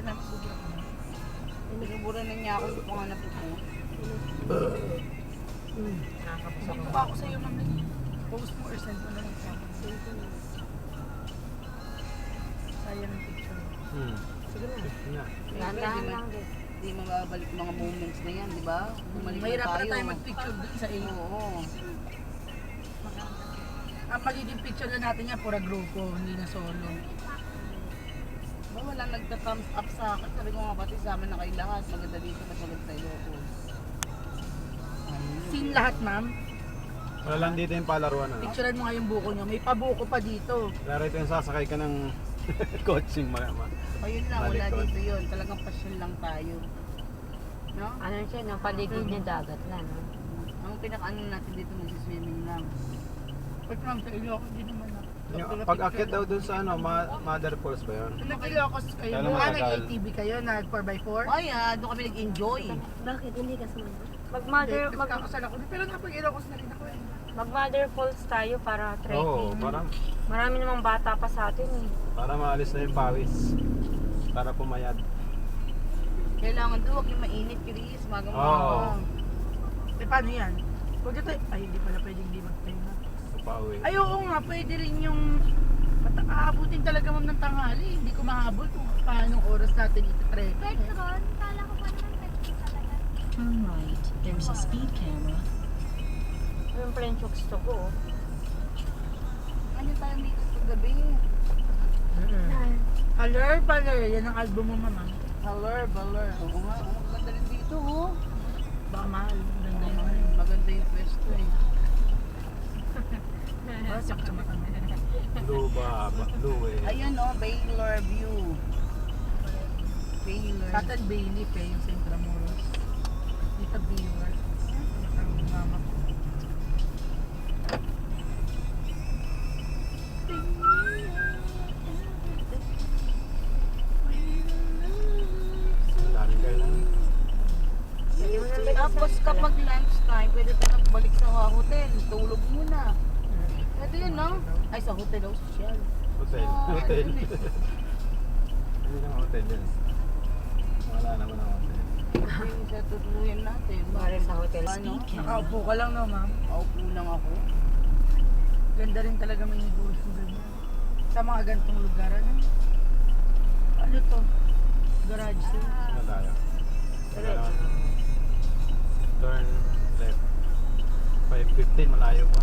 ka na bubura ko na. Binubura na niya ako, hindi ko nga napupo. Nakakapasok ako. Ako sa'yo, ma'am. Post mo or send mo na lang sa akin. Sayang ang picture. Sige na. Dahan-dahan lang din. Hindi mababalik mga moments na yan, di ba? Mahirap na tayo mag-picture dun sa iyo. Oo. Ang magiging picture na natin yan, pura grupo, hindi na solo. Ba, wala nagta-thumbs up sa akin. Sabi ko nga pati sa amin na kayo lahat. Maganda dito, mas maganda sa Ilocos. Scene lahat, ma'am. Wala lang dito yung palaruan. Picturean mo nga yung buko nyo. May pabuko pa dito. Laro ito yung sasakay ka ng coaching malama. Ayun lang, wala dito yun. Talagang pasyon lang tayo. No? Ano siya, no? Paligid niya dagat na, no? Ang pinaka-ano natin dito, mag-swimming lang. Pag ma'am, sa Ilocos, hindi naman ako. Pag-akit daw dun sa ano, Mother Falls ba yun? Nag-Ilocos kayo. Kailan Mukha matagal? nag-ATV kayo, nag-4x4. Ay, doon kami nag-enjoy. Bakit hindi ka sumunod? Magkakasal ako. Pero napag Ilocos na rin ako eh. Mag-Mother Falls tayo para Oo, trekking. parang Marami namang bata pa sa atin eh. para maalis na yung pawis. Para pumayat. Kailangan doon, huwag yung mainit, Chris. Oo. Magang-magang. Eh, paano yan? Huwag ito, ay hindi pala pwedeng hindi magpahinga. Pauwi. Ay, oo nga, pwede rin yung aabutin talaga ma'am ng tanghali. Hindi ko mahabol kung paano oras natin iti-trek. Petron, kala ko pa naman Petron talaga. Turn right. There's a speed camera. Yung pala yung gusto ko. Oh. Ano tayo dito sa gabi? Baler, yan ang album mo mama. Baler. Oo nga, maganda rin dito, oh. Baka mahal. Ganda yun. Maganda yung pwesto, eh. Basak sa mata mo. Blue eh. Ayun, oh, Baler view. Baler. Sa atin, Bailey pa yung sa Intramuros. Dito, Baler. Ang mama ko. Ang daming kailan. Tapos kapag lunchtime, pwede tayo nagbalik sa hotel. Tulog muna. Pwede yun, no? Ay, sa hotel, oh, social. Hotel. Hotel. Hindi naman hotel yan. Wala naman ang hotel. Yung sa tutuluyan natin. Bari sa hotel. Ano? Nakaupo ka lang no, ma'am. Aupo lang ako. Ganda rin talaga may negosyo ganyan. Sa mga ganitong lugar, ano? Ano to? Garage sale. Saan tayo? Diretso. Turn left. 5:15, malayo pa.